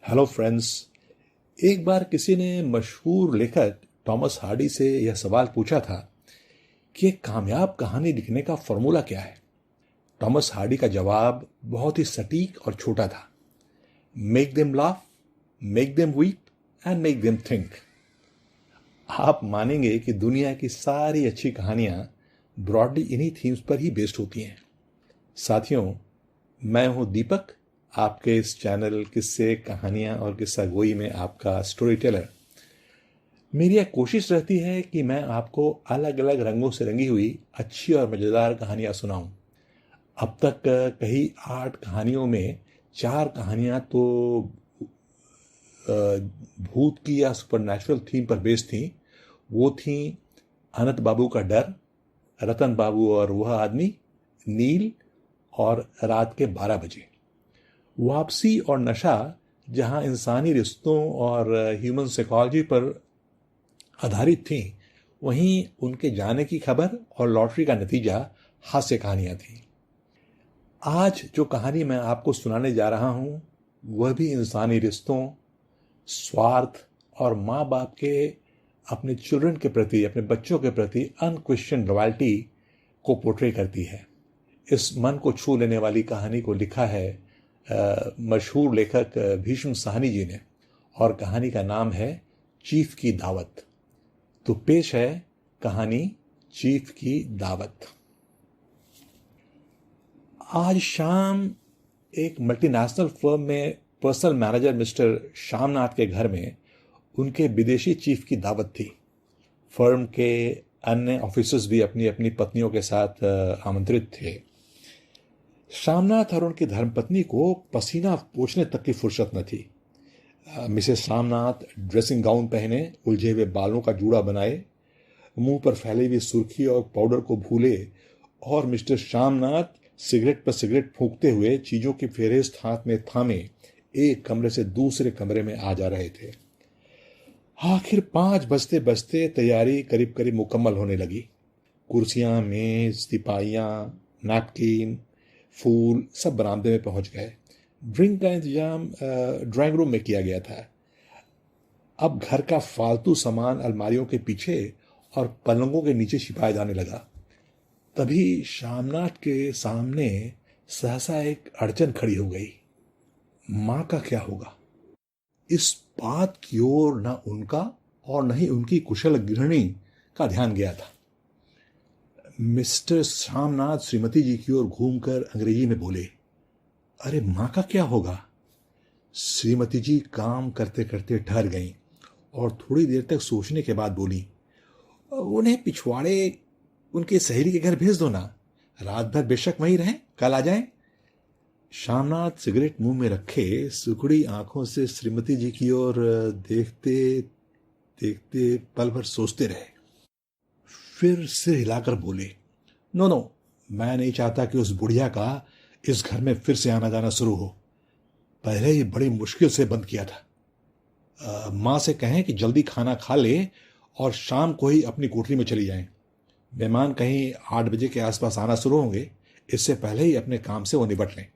Hello friends. एक बार किसी ने मशहूर लेखक टॉमस हार्डी से यह सवाल पूछा था कि एक कामयाब कहानी लिखने का फॉर्मूला क्या है। टॉमस हार्डी का जवाब बहुत ही सटीक और छोटा था। Make them laugh, make them weep and make them think. आप मानेंगे कि दुनिया की सारी अच्छी कहानियां ब्रॉडली इन्हीं थीम्स पर ही बेस्ड होती हैं। साथियों, मैं हूं दीपक, आपके इस चैनल किस्से, कहानियां और किस्सा गोई में आपका स्टोरी टेलर। मेरी यह कोशिश रहती है कि मैं आपको अलग अलग रंगों से रंगी हुई अच्छी और मज़ेदार कहानियां सुनाऊं। अब तक कही 8 कहानियों में 4 कहानियां तो भूत की या सुपरनैचुरल थीम पर बेस्ड थी। वो थी अनंत बाबू का डर, रतन बाबू और वह आदमी, नील और रात के 12 बजे। वापसी और नशा जहां इंसानी रिश्तों और ह्यूमन साइकोलॉजी पर आधारित थी, वहीं उनके जाने की खबर और लॉटरी का नतीजा हास्य कहानियां थी। आज जो कहानी मैं आपको सुनाने जा रहा हूं, वह भी इंसानी रिश्तों, स्वार्थ और माँ बाप के अपने चिल्ड्रन के प्रति, अपने बच्चों के प्रति अनक्वेश्चन लॉयल्टी को पोर्ट्रे करती है। इस मन को छू लेने वाली कहानी को लिखा है मशहूर लेखक भीष्म साहनी जी ने, और कहानी का नाम है चीफ की दावत। तो पेश है कहानी चीफ की दावत। आज शाम एक मल्टीनेशनल फर्म में पर्सनल मैनेजर मिस्टर श्यामनाथ के घर में उनके विदेशी चीफ की दावत थी। फर्म के अन्य ऑफिसर्स भी अपनी अपनी पत्नियों के साथ आमंत्रित थे। श्यामनाथ और उनकी धर्मपत्नी को पसीना पोंछने तक की फुर्सत न थी। मिसेस श्यामनाथ ड्रेसिंग गाउन पहने, उलझे हुए बालों का जूड़ा बनाए, मुंह पर फैली हुई सुर्खी और पाउडर को भूले, और मिस्टर श्यामनाथ सिगरेट पर सिगरेट फूंकते हुए चीजों की फेहरिस्त हाथ में थामे एक कमरे से दूसरे कमरे में आ जा रहे थे। आखिर 5 बजते बजते तैयारी करीब करीब मुकम्मल होने लगी। कुर्सियां, मेज, तिपाहियां, नैपकिन, फूल सब बरामदे में पहुंच गए। ड्रिंक का इंतजाम ड्राइंग रूम में किया गया था। अब घर का फालतू सामान अलमारियों के पीछे और पलंगों के नीचे छिपाया जाने लगा। तभी श्यामनाथ के सामने सहसा एक अड़चन खड़ी हो गई। मां का क्या होगा? इस बात की ओर न उनका और न ही उनकी कुशल गृहिणी का ध्यान गया था। मिस्टर श्यामनाथ श्रीमती जी की ओर घूमकर अंग्रेजी में बोले, अरे मां का क्या होगा? श्रीमती जी काम करते करते ठहर गईं और थोड़ी देर तक सोचने के बाद बोली, उन्हें पिछवाड़े उनके सहेली के घर भेज दो ना, रात भर बेशक वहीं रहें, कल आ जाएं। श्यामनाथ सिगरेट मुंह में रखे सुखड़ी आंखों से श्रीमती जी की ओर देखते देखते पल भर सोचते रहे। फिर सिर हिलाकर बोले, नो नो, मैं नहीं चाहता कि उस बुढ़िया का इस घर में फिर से आना जाना शुरू हो। पहले ही बड़ी मुश्किल से बंद किया था। मां से कहें कि जल्दी खाना खा ले और शाम को ही अपनी कोठरी में चली जाएं। मेहमान कहीं 8 बजे के आसपास आना शुरू होंगे, इससे पहले ही अपने काम से वो निपट लें।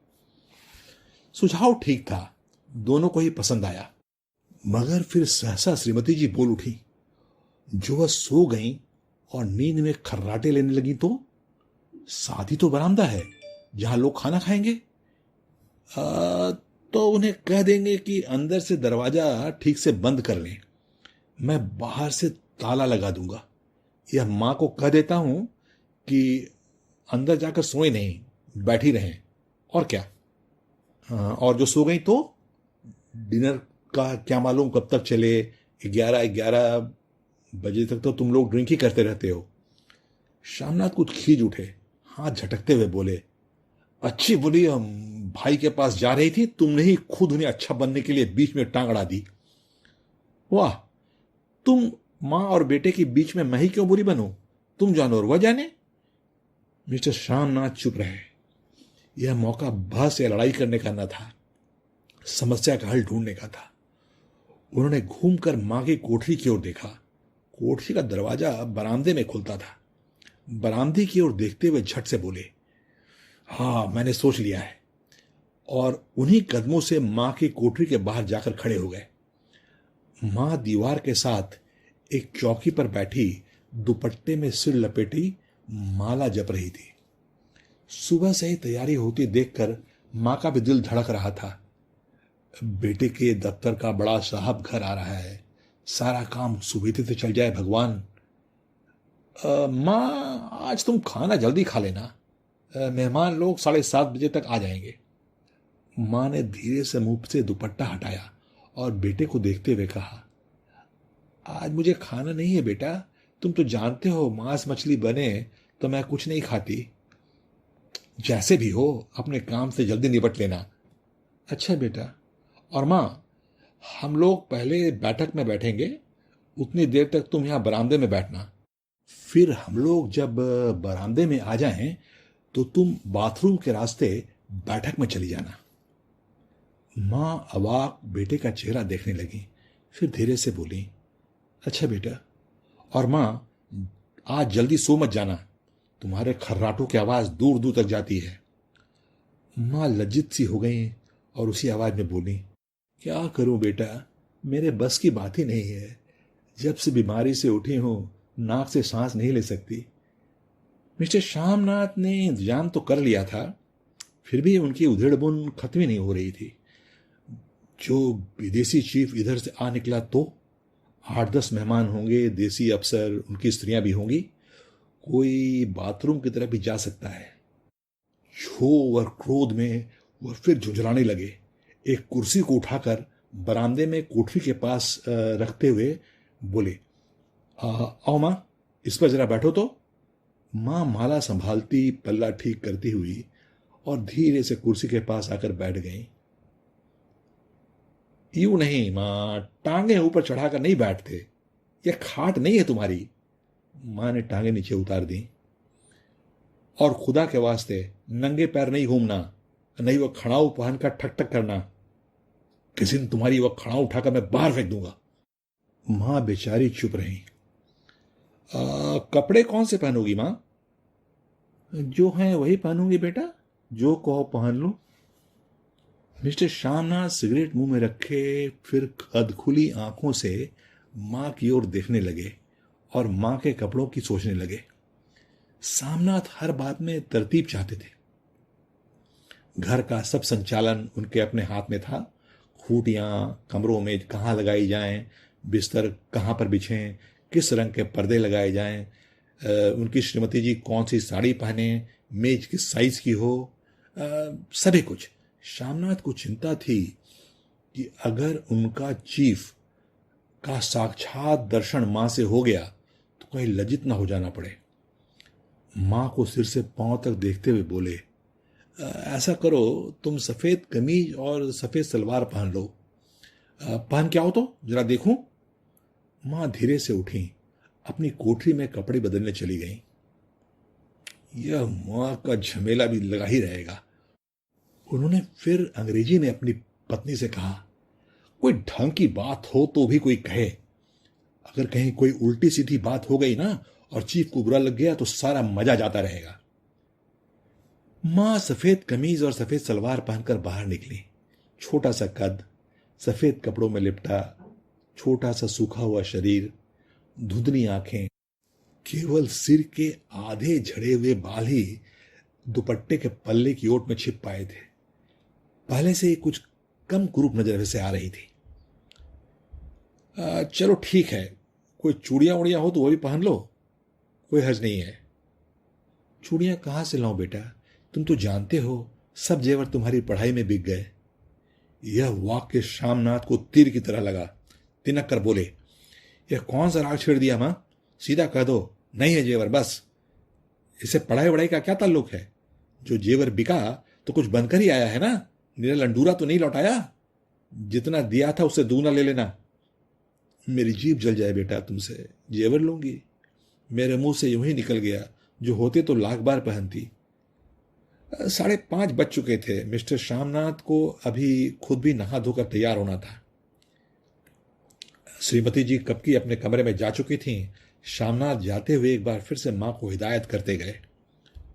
सुझाव ठीक था, दोनों को ही पसंद आया। मगर फिर सहसा श्रीमती जी बोल उठी, जो वह सो गईं और नींद में खर्राटे लेने लगी तो शादी तो बरामदा है जहां लोग खाना खाएंगे। तो उन्हें कह देंगे कि अंदर से दरवाजा ठीक से बंद कर लें, मैं बाहर से ताला लगा दूंगा। यह मां को कह देता हूं कि अंदर जाकर सोए नहीं, बैठी रहें। और क्या, और जो सो गई तो डिनर का क्या मालूम कब तक चले, 11 बजे तक तो तुम लोग ड्रिंक ही करते रहते हो। श्यामनाथ कुछ खींच उठे, हाथ झटकते हुए बोले, अच्छी बोली भाई के पास जा रही थी, तुमने ही खुद उन्हें अच्छा बनने के लिए बीच में टांग अड़ा दी। वाह, तुम मां और बेटे के बीच में मैं ही क्यों बुरी बनूं? तुम जानो और वह जाने। मिस्टर श्यामनाथ चुप रहे। यह मौका बहस या लड़ाई करने का न था, समस्या का हल ढूंढने का था। उन्होंने घूमकर मां की कोठरी की ओर देखा। कोठरी का दरवाजा बरामदे में खुलता था। बरामदे की ओर देखते हुए झट से बोले, हाँ, मैंने सोच लिया है। और उन्हीं कदमों से मां की कोठरी के बाहर जाकर खड़े हो गए। मां दीवार के साथ एक चौकी पर बैठी दुपट्टे में सिर लपेटी माला जप रही थी। सुबह से ही तैयारी होती देखकर मां का भी दिल धड़क रहा था। बेटे के दफ्तर का बड़ा साहब घर आ रहा है, सारा काम सुविधि से चल जाए भगवान। मां, आज तुम खाना जल्दी खा लेना, मेहमान लोग 7:30 बजे तक आ जाएंगे। मां ने धीरे से मुंह से दुपट्टा हटाया और बेटे को देखते हुए कहा, आज मुझे खाना नहीं है बेटा, तुम तो जानते हो मांस मछली बने तो मैं कुछ नहीं खाती। जैसे भी हो अपने काम से जल्दी निपट लेना। अच्छा बेटा। और मां, हम लोग पहले बैठक में बैठेंगे, उतनी देर तक तुम यहां बरामदे में बैठना। फिर हम लोग जब बरामदे में आ जाएं तो तुम बाथरूम के रास्ते बैठक में चली जाना। मां अवाक बेटे का चेहरा देखने लगी, फिर धीरे से बोली, अच्छा बेटा। और मां, आज जल्दी सो मत जाना, तुम्हारे खर्राटों की आवाज दूर दूर तक जाती है। मां लज्जित सी हो गई और उसी आवाज में बोली, क्या करूं बेटा, मेरे बस की बात ही नहीं है। जब से बीमारी से उठी हूं नाक से सांस नहीं ले सकती। मिस्टर श्यामनाथ ने इंतजाम तो कर लिया था, फिर भी उनकी उधेड़बुन खत्म ही नहीं हो रही थी। जो विदेशी चीफ इधर से आ निकला तो 8-10 मेहमान होंगे, देसी अफसर, उनकी स्त्रियां भी होंगी, कोई बाथरूम की तरफ भी जा सकता है। क्षोभ और क्रोध में वह फिर झुंझलाने लगे। एक कुर्सी को उठाकर बरामदे में कोठरी के पास रखते हुए बोले, आओ मां, इस पर जरा बैठो तो। मां माला संभालती, पल्ला ठीक करती हुई और धीरे से कुर्सी के पास आकर बैठ गई। यूं नहीं मां, टांगे ऊपर चढ़ाकर नहीं बैठते, यह खाट नहीं है तुम्हारी। मां ने टांगे नीचे उतार दी। और खुदा के वास्ते नंगे पैर नहीं घूमना, नहीं वह खड़ाऊ पहनकर ठक ठक करना, किसी दिन तुम्हारी वह खड़ाऊ उठाकर मैं बाहर फेंक दूंगा। मां बेचारी चुप रही। कपड़े कौन से पहनोगी मां? जो हैं वही पहनूंगी बेटा, जो कहो पहन लो। मिस्टर श्यामनाथ सिगरेट मुंह में रखे फिर अधखुली आंखों से मां की ओर देखने लगे और मां के कपड़ों की सोचने लगे। श्यामनाथ हर बात में तरतीब चाहते थे। घर का सब संचालन उनके अपने हाथ में था। खूटियां कमरों में कहाँ लगाई जाएं, बिस्तर कहाँ पर बिछें, किस रंग के पर्दे लगाए जाएं, उनकी श्रीमती जी कौन सी साड़ी पहने, मेज किस साइज की हो, सभी कुछ। श्यामनाथ को चिंता थी कि अगर उनका चीफ का साक्षात दर्शन मां से हो गया तो कहीं लज्जित ना हो जाना पड़े। मां को सिर से पांव तक देखते हुए बोले, ऐसा करो तुम सफेद कमीज और सफेद सलवार पहन लो। पहन के आओ तो जरा देखूं। मां धीरे से उठी, अपनी कोठरी में कपड़े बदलने चली गई। यह मां का झमेला भी लगा ही रहेगा। उन्होंने फिर अंग्रेजी में अपनी पत्नी से कहा, कोई ढंग की बात हो तो भी कोई कहे, अगर कहीं कोई उल्टी सीधी बात हो गई ना और चीफ को बुरा लग गया तो सारा मजा जाता रहेगा। मां सफेद कमीज और सफेद सलवार पहनकर बाहर निकली। छोटा सा कद, सफेद कपड़ों में लिपटा छोटा सा सूखा हुआ शरीर, धुंधली आंखें, केवल सिर के आधे झड़े हुए बाल ही दुपट्टे के पल्ले की ओट में छिप पाए थे। पहले से ही कुछ कम कुरूप नजर से आ रही थी। चलो ठीक है, कोई चूड़ियां उड़ियां हो तो वो भी पहन लो, कोई हर्ज नहीं है। चूड़ियां कहां से लाऊं बेटा, तुम तो जानते हो सब जेवर तुम्हारी पढ़ाई में बिक गए। यह वाक्य श्यामनाथ को तीर की तरह लगा। तिनक कर बोले, यह कौन सा राग छेड़ दिया मां, सीधा कह दो नहीं है जेवर, बस। इसे पढ़ाई वढ़ाई का क्या ताल्लुक है? जो जेवर बिका तो कुछ बनकर ही आया है ना, मेरा लंडूरा तो नहीं लौटाया। जितना दिया था उससे दूना ले लेना। मेरी जीभ जल जाए बेटा तुमसे, जेवर लूंगी? मेरे मुंह से यूं ही निकल गया, जो होते तो लाख बार पहनती। 5:30 बज चुके थे। मिस्टर श्यामनाथ को अभी खुद भी नहा धोकर तैयार होना था। श्रीमती जी कब की अपने कमरे में जा चुकी थीं। श्यामनाथ जाते हुए एक बार फिर से मां को हिदायत करते गए,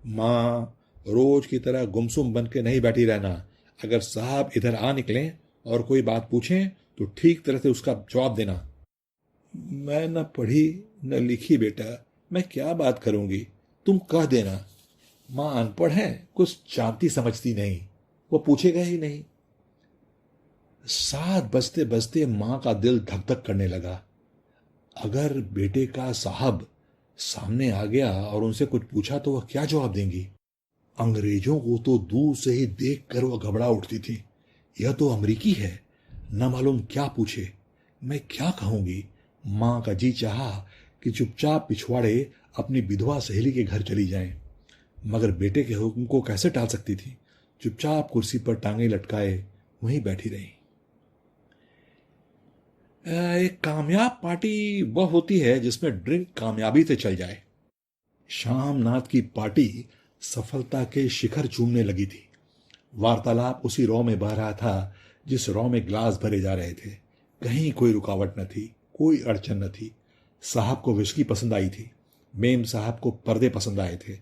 मां, रोज की तरह गुमसुम बन के नहीं बैठी रहना, अगर साहब इधर आ निकलें और कोई बात पूछें तो ठीक तरह से उसका जवाब देना। मैं न पढ़ी न लिखी बेटा, मैं क्या बात करूंगी, तुम कह देना। मां अनपढ़ है, कुछ जानती समझती नहीं, वो पूछेगा ही नहीं। 7 बजते बजते मां का दिल धक धक करने लगा। अगर बेटे का साहब सामने आ गया और उनसे कुछ पूछा तो वह क्या जवाब देंगी। अंग्रेजों को तो दूर से ही देख कर वह घबरा उठती थी। यह तो अमरीकी है, न मालूम क्या पूछे, मैं क्या कहूंगी। मां का जी चाहा कि चुपचाप पिछवाड़े अपनी विधवा सहेली के घर चली जाएं, मगर बेटे के हुक्म को कैसे टाल सकती थी। चुपचाप कुर्सी पर टांगे लटकाए वहीं बैठी रही। एक कामयाब पार्टी वह होती है जिसमें ड्रिंक कामयाबी से चल जाए। श्यामनाथ की पार्टी सफलता के शिखर चूमने लगी थी। वार्तालाप उसी रॉ में बह रहा था जिस रॉ में ग्लास भरे जा रहे थे। कहीं कोई रुकावट न थी, कोई अड़चन न थी। साहब को विस्की पसंद आई थी, मेम साहब को पर्दे पसंद आए थे,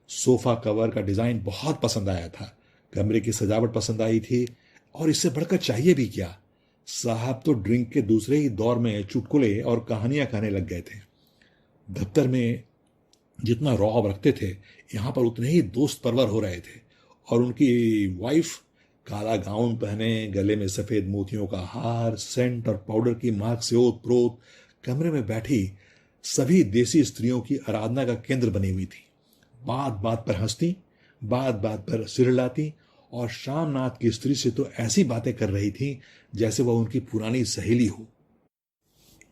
सोफा कवर का डिजाइन बहुत पसंद आया था, कमरे की सजावट पसंद आई थी, और इससे बढ़कर चाहिए भी क्या। साहब तो ड्रिंक के दूसरे ही दौर में चुटकुले और कहानियां कहने लग गए थे। दफ्तर में जितना रौब रखते थे, यहां पर उतने ही दोस्त परवर हो रहे थे। और उनकी वाइफ काला गाउन पहने, गले में सफेद मोतियों का हार, सेंट और पाउडर की मार्क से ओत प्रोत कमरे में बैठी सभी देसी स्त्रियों की आराधना का केंद्र बनी हुई थी। बात बात पर हंसती, बात बात पर सिर हिलाती, और श्यामनाथ की स्त्री से तो ऐसी बातें कर रही थी जैसे वह उनकी पुरानी सहेली हो।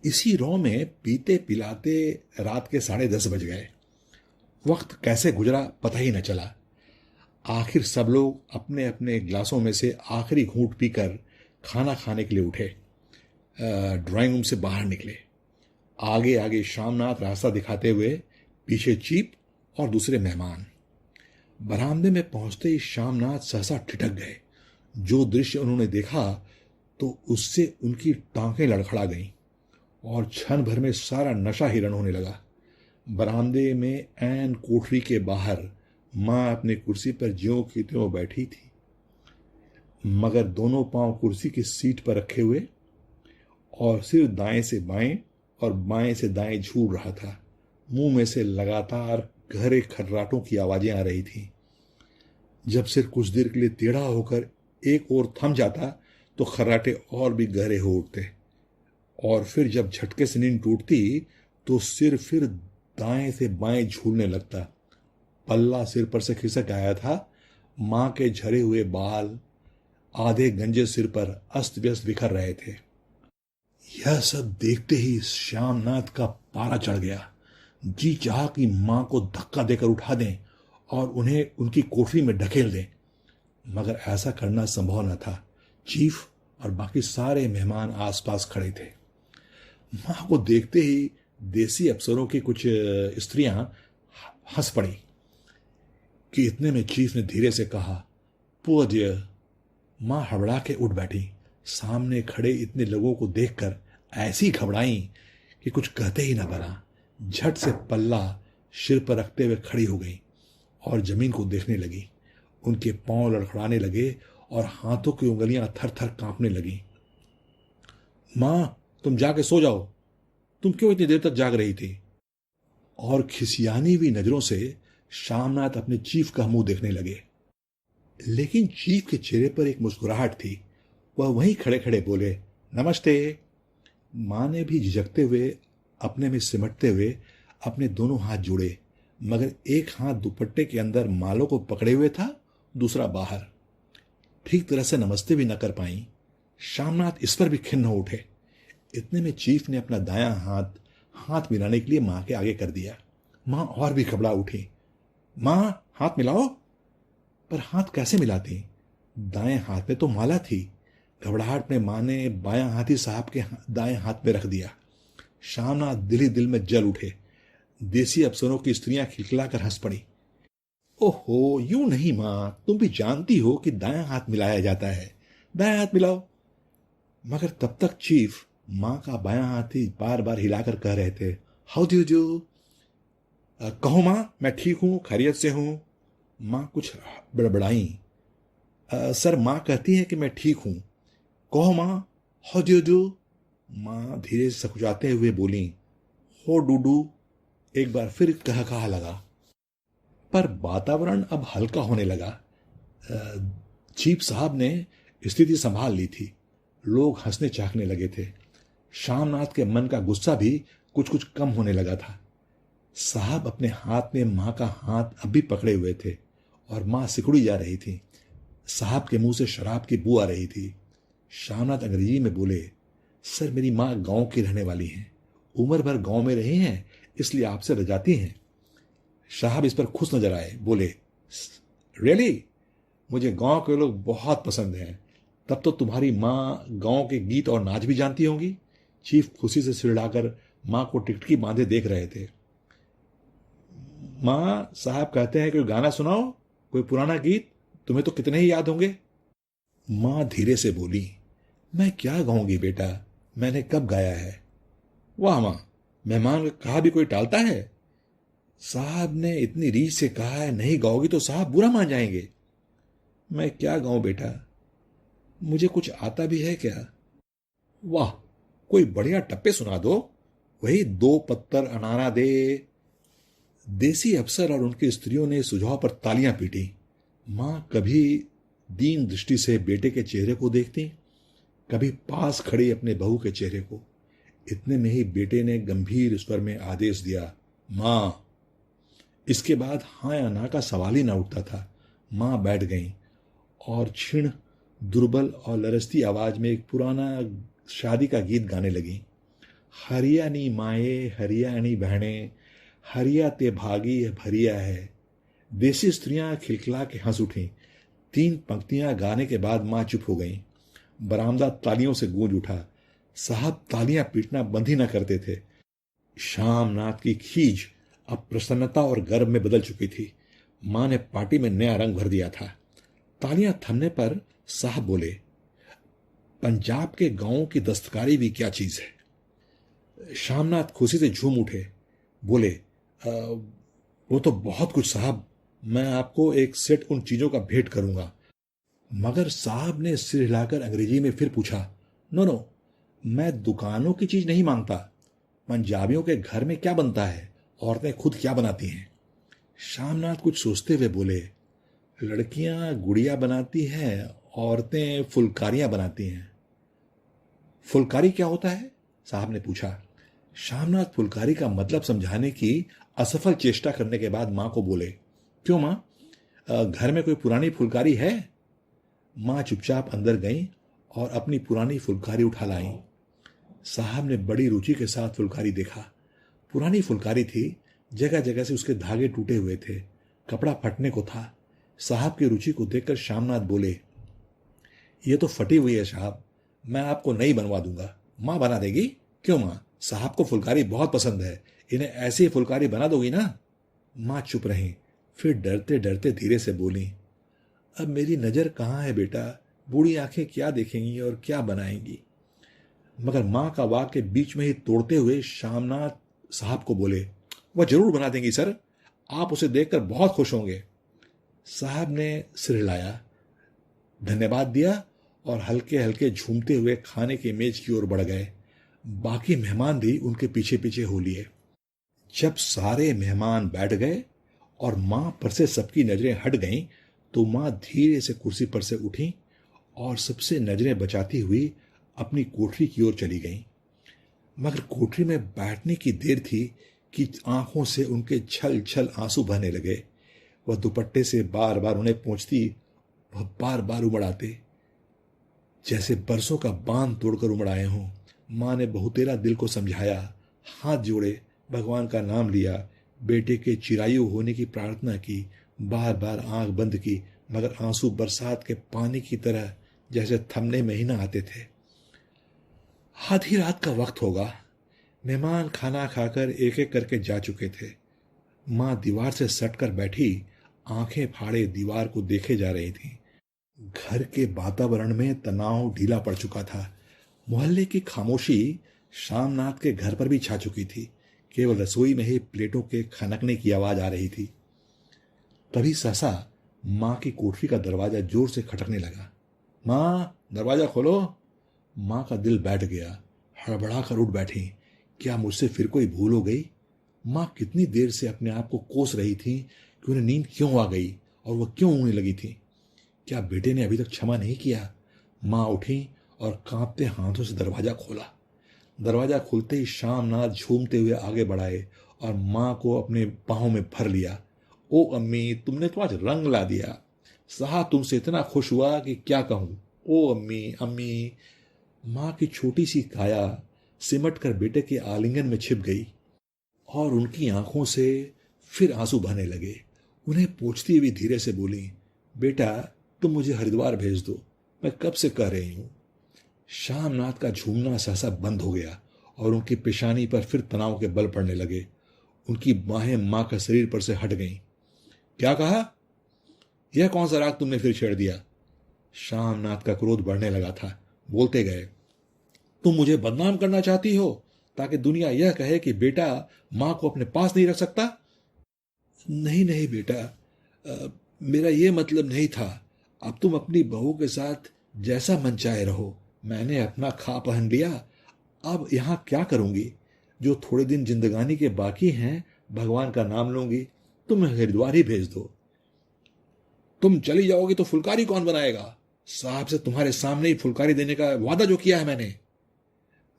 इसी रौ में पीते पिलाते रात के 10:30 बज गए। वक्त कैसे गुजरा पता ही न चला। आखिर सब लोग अपने अपने ग्लासों में से आखिरी घूंट पीकर खाना खाने के लिए उठे। ड्राइंग रूम से बाहर निकले। आगे आगे श्यामनाथ रास्ता दिखाते हुए, पीछे चीप और दूसरे मेहमान। बरामदे में पहुंचते ही श्यामनाथ सहसा ठिठक गए। जो दृश्य उन्होंने देखा तो उससे उनकी टांकें लड़खड़ा गईं और क्षण भर में सारा नशा हिरण होने लगा। बरामदे में ऐन कोठरी के बाहर मां अपनी कुर्सी पर ज्यों की त्यों बैठी थी, मगर दोनों पांव कुर्सी की सीट पर रखे हुए और सिर दाएं से बाएं और बाएं से दाएं झूल रहा था। मुंह में से लगातार गहरे खर्राटों की आवाजें आ रही थी। जब सिर कुछ देर के लिए टेढ़ा होकर एक ओर थम जाता तो खर्राटे और भी गहरे हो उठते, और फिर जब झटके से नींद टूटती तो सिर फिर दाएं से बाएं झूलने लगता। पल्ला सिर पर से खिसक आया था। मां के झरे हुए बाल आधे गंजे सिर पर अस्त व्यस्त बिखर रहे थे। यह सब देखते ही श्यामनाथ का पारा चढ़ गया। जी चाहा कि मां को धक्का देकर उठा दें और उन्हें उनकी कोठरी में ढकेल दें, मगर ऐसा करना संभव न था। चीफ और बाकी सारे मेहमान आसपास खड़े थे। मां को देखते ही देसी अफसरों की कुछ स्त्रियां हंस पड़ी कि इतने में चीफ ने धीरे से कहा, पुअर डियर। मां हड़बड़ा के उठ बैठी। सामने खड़े इतने लोगों को देखकर ऐसी घबराई कि कुछ कहते ही ना बना। झट से पल्ला सिर पर रखते हुए खड़ी हो गई और जमीन को देखने लगी। उनके पांव लड़खड़ाने लगे और हाथों की उंगलियां थर थर कांपने लगी। मां, तुम जाके सो जाओ, तुम क्यों इतनी देर तक जाग रही थी? और खिसियानी हुई नजरों से श्यामनाथ अपने चीफ का मुंह देखने लगे, लेकिन चीफ के चेहरे पर एक मुस्कुराहट थी। वह वहीं खड़े खड़े बोले, नमस्ते। मां ने भी झिझकते हुए, अपने में सिमटते हुए अपने दोनों हाथ जोड़े, मगर एक हाथ दुपट्टे के अंदर मालों को पकड़े हुए था, दूसरा बाहर। ठीक तरह से नमस्ते भी न कर पाई। श्यामनाथ इस पर भी खिन्न हो उठे। इतने में चीफ ने अपना दायां हाथ मिलाने के लिए मां के आगे कर दिया। मां और भी घबरा उठी। मां, हाथ मिलाओ। पर हाथ कैसे मिलाती? दाएं हाथ में तो माला थी। घबराहट में मां ने बायां हाथ ही साहब के दाएं हाथ में रख दिया। श्यामनाथ दिल ही दिल में जल उठे। देसी अफसरों की स्त्रियां खिलखिलाकर हंस पड़ी। ओहो, यूं नहीं मां, तुम भी जानती हो कि दायां हाथ मिलाया जाता है, दायां हाथ मिलाओ। मगर तब तक चीफ मां का बायां हाथ ही बार बार हिलाकर कह रहे थे, हाउ डू डू। कहो मां, मैं ठीक हूं, खैरियत से हूं। मां कुछ बड़बड़ाई। सर, माँ कहती है कि मैं ठीक हूं। कहो माँ, हाउ डू यू डू? माँ धीरे से सकुचाते हुए बोली, हो डूडू। एक बार फिर कहा लगा, पर वातावरण अब हल्का होने लगा। चीफ साहब ने स्थिति संभाल ली थी। लोग हंसने चाहने लगे थे। श्यामनाथ के मन का गुस्सा भी कुछ कुछ कम होने लगा था। साहब अपने हाथ में माँ का हाथ अब भी पकड़े हुए थे और माँ सिकुड़ी जा रही थी। साहब के मुंह से शराब की बू आ रही थी। श्यामनाथ अंग्रेजी में बोले, सर, मेरी माँ गांव की रहने वाली हैं, उम्र भर गांव में रही हैं, इसलिए आपसे रजाती हैं। साहब इस पर खुश नजर आए, बोले, रियली? मुझे गांव के लोग बहुत पसंद हैं। तब तो तुम्हारी माँ गांव के गीत और नाच भी जानती होंगी। चीफ खुशी से सिर हिलाकर माँ को टिकटकी बांधे देख रहे थे। माँ, साहब कहते हैं कोई गाना सुनाओ, कोई पुराना गीत, तुम्हें तो कितने ही याद होंगे। माँ धीरे से बोली, मैं क्या गाऊंगी बेटा, मैंने कब गाया है? वाह माँ, मेहमान का कहा भी कोई टालता है? साहब ने इतनी रीझ से कहा है, नहीं गाओगी तो साहब बुरा मान जाएंगे। मैं क्या गाऊं बेटा, मुझे कुछ आता भी है क्या? वाह, कोई बढ़िया टप्पे सुना दो, वही दो पत्तर अनारा दे। देसी अफसर और उनकी स्त्रियों ने सुझाव पर तालियां पीटी। मां कभी दीन दृष्टि से बेटे के चेहरे को देखती, कभी पास खड़ी अपने बहू के चेहरे को। इतने में ही बेटे ने गंभीर स्वर में आदेश दिया, मां। इसके बाद हाँ या ना का सवाल ही ना उठता था। मां बैठ गईं और क्षीण, दुर्बल और लरसती आवाज में एक पुराना शादी का गीत गाने लगी। हरियाणी माए, हरियाणी बहने, हरिया ते भागी भरिया है। देसी स्त्रियां खिलखिला के हंस उठीं। 3 पंक्तियां गाने के बाद मां चुप हो गईं। बरामदा तालियों से गूंज उठा। साहब तालियां पीटना बंद ही न करते थे। श्यामनाथ की खीज अब प्रसन्नता और गर्व में बदल चुकी थी। मां ने पार्टी में नया रंग भर दिया था। तालियां थमने पर साहब बोले, पंजाब के गांवों की दस्तकारी भी क्या चीज है। श्यामनाथ खुशी से झूम उठे, बोले, वो तो बहुत कुछ साहब, मैं आपको एक सेट उन चीजों का भेंट करूंगा। मगर साहब ने सिर हिलाकर अंग्रेजी में फिर पूछा, नो नो, मैं दुकानों की चीज नहीं मांगता। पंजाबियों के घर में क्या बनता है, औरतें खुद क्या बनाती हैं? श्यामनाथ कुछ सोचते हुए बोले, लड़कियां गुड़िया बनाती हैं, औरतें फुलकारियां बनाती हैं। फुलकारी क्या होता है? साहब ने पूछा। श्यामनाथ फुलकारी का मतलब समझाने की असफल चेष्टा करने के बाद मां को बोले, क्यों मां, घर में कोई पुरानी फुलकारी है? मां चुपचाप अंदर गईं और अपनी पुरानी फुलकारी उठा लाई। साहब ने बड़ी रुचि के साथ फुलकारी देखा। पुरानी फुलकारी थी, जगह जगह से उसके धागे टूटे हुए थे, कपड़ा फटने को था। साहब की रुचि को देखकर श्यामनाथ बोले, ये तो फटी हुई है साहब, मैं आपको नई बनवा दूंगा। मां बना देगी? क्यों मां, साहब को फुलकारी बहुत पसंद है, इन्हें ऐसी फुलकारी बना दोगी ना? मां चुप रही, फिर डरते डरते धीरे से बोली, अब मेरी नजर कहाँ है बेटा, बूढ़ी आंखें क्या देखेंगी और क्या बनाएंगी। मगर मां का वाक्य बीच में ही तोड़ते हुए श्यामनाथ साहब को बोले, वह जरूर बना देंगी सर, आप उसे देखकर बहुत खुश होंगे। साहब ने सिर हिलाया, धन्यवाद दिया और हल्के हल्के झूमते हुए खाने के मेज की ओर बढ़ गए। बाकी मेहमान भी उनके पीछे पीछे हो लिए। जब सारे मेहमान बैठ गए और मां पर से सबकी नजरें हट गईं, तो मां धीरे से कुर्सी पर से उठी और सबसे नजरें बचाती हुई अपनी कोठरी की ओर चली गईं। मगर कोठरी में बैठने की देर थी कि आंखों से उनके छल छल आंसू बहने लगे। वह दुपट्टे से बार बार उन्हें पोंछती, वह बार बार उमड़ आते, जैसे बरसों का बांध तोड़कर उमड़ आए हों। मां ने बहुतेरा दिल को समझाया, हाथ जोड़े, भगवान का नाम लिया, बेटे के चिरायु होने की प्रार्थना की, बार बार आंख बंद की, मगर आंसू बरसात के पानी की तरह जैसे थमने में ही ना आते थे। आधी रात का वक्त होगा। मेहमान खाना खाकर एक एक करके जा चुके थे। मां दीवार से सटकर बैठी, आंखें फाड़े दीवार को देखे जा रही थी। घर के वातावरण में तनाव ढीला पड़ चुका था। मोहल्ले की खामोशी श्यामनाथ के घर पर भी छा चुकी थी। केवल रसोई में ही प्लेटों के खनकने की आवाज आ रही थी। तभी सहसा माँ की कोठरी का दरवाजा जोर से खटकने लगा। माँ, दरवाजा खोलो। माँ का दिल बैठ गया। हड़बड़ा कर उठ बैठी। क्या मुझसे फिर कोई भूल हो गई? माँ कितनी देर से अपने आप को कोस रही थी कि उन्हें नींद क्यों आ गई और वह क्यों ऊँगने लगी थी। क्या बेटे ने अभी तक क्षमा नहीं किया? माँ उठी और कांपते हाथों से दरवाजा खोला। दरवाजा खुलते ही श्यामनाथ झूमते हुए आगे बढ़ाए और माँ को अपने बाहों में भर लिया। ओ अम्मी, तुमने तो आज रंग ला दिया। साहब तुमसे इतना खुश हुआ कि क्या कहूं। ओ अम्मी, अम्मी। माँ की छोटी सी काया सिमट कर बेटे के आलिंगन में छिप गई और उनकी आंखों से फिर आंसू बहने लगे। उन्हें पूछती हुई धीरे से बोली, बेटा तुम मुझे हरिद्वार भेज दो, मैं कब से कह रही हूं। श्यामनाथ का झूमना सहसा बंद हो गया और उनकी पेशानी पर फिर तनाव के बल पड़ने लगे। उनकी बाहें मां का शरीर पर से हट गईं। क्या कहा? यह कौन सा राग तुमने फिर छेड़ दिया? श्यामनाथ का क्रोध बढ़ने लगा था। बोलते गए, तुम मुझे बदनाम करना चाहती हो ताकि दुनिया यह कहे कि बेटा मां को अपने पास नहीं रख सकता? नहीं नहीं बेटा, मेरा यह मतलब नहीं था। अब तुम अपनी बहू के साथ जैसा मन चाहे रहो। मैंने अपना खा पहन लिया, अब यहां क्या करूंगी? जो थोड़े दिन जिंदगानी के बाकी हैं, भगवान का नाम लूंगी। तुम हरिद्वार ही भेज दो। तुम चली जाओगी तो फुलकारी कौन बनाएगा? साहब से तुम्हारे सामने ही फुलकारी देने का वादा जो किया है मैंने।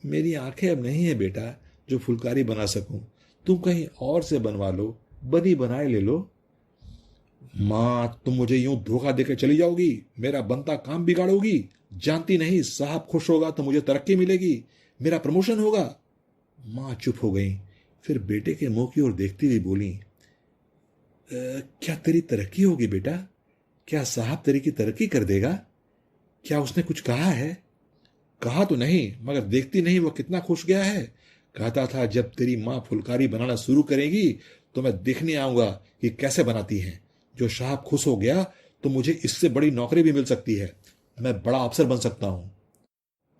मेरी आंखें अब नहीं है बेटा जो फुलकारी बना सकूं। तुम कहीं और से बनवा लो, बनी बनाए ले लो। मां, तुम मुझे यूं धोखा देकर चली जाओगी, मेरा बनता काम बिगाड़ोगी। जानती नहीं साहब खुश होगा तो मुझे तरक्की मिलेगी, मेरा प्रमोशन होगा। मां चुप हो गई, फिर बेटे के मुंह की ओर देखती हुई बोली, क्या तेरी तरक्की होगी बेटा? क्या साहब तेरी की तरक्की कर देगा? क्या उसने कुछ कहा है? कहा तो नहीं, मगर देखती नहीं वो कितना खुश गया है। कहता था जब तेरी मां फुलकारी बनाना शुरू करेगी तो मैं देखने आऊंगा कि कैसे बनाती हैं। जो साहब खुश हो गया तो मुझे इससे बड़ी नौकरी भी मिल सकती है, मैं बड़ा अफसर बन सकता हूं।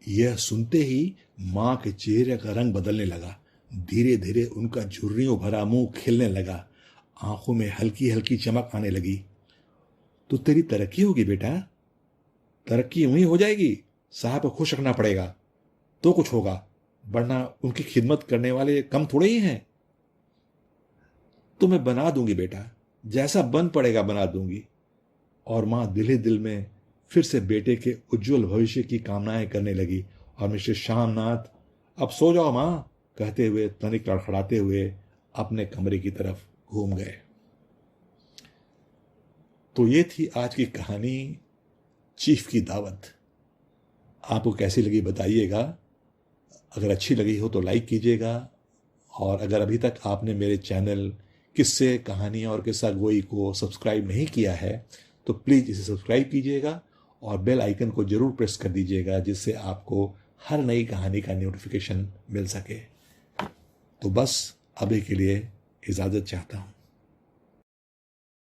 यह सुनते ही मां के चेहरे का रंग बदलने लगा। धीरे धीरे उनका झुर्रियों भरा मुंह खिलने लगा, आंखों में हल्की हल्की चमक आने लगी। तो तेरी तरक्की होगी बेटा। तरक्की यूं ही हो जाएगी, साहब को खुश रखना पड़ेगा तो कुछ होगा, वरना उनकी खिदमत करने वाले कम थोड़े ही हैं। तो मैं बना दूंगी बेटा, जैसा बन पड़ेगा बना दूंगी। और मां दिल ही दिल में फिर से बेटे के उज्जवल भविष्य की कामनाएं करने लगी। और मिस्टर श्यामनाथ, अब सो जाओ मां, कहते हुए तनिक लड़खड़ाते हुए अपने कमरे की तरफ घूम गए। तो ये थी आज की कहानी, चीफ की दावत। आपको कैसी लगी बताइएगा। अगर अच्छी लगी हो तो लाइक कीजिएगा, और अगर अभी तक आपने मेरे चैनल किस्से, कहानियाँ और किस्सा गोई को सब्सक्राइब नहीं किया है तो प्लीज़ इसे सब्सक्राइब कीजिएगा और बेल आइकन को जरूर प्रेस कर दीजिएगा, जिससे आपको हर नई कहानी का नोटिफिकेशन मिल सके। तो बस अभी के लिए इजाज़त चाहता हूँ।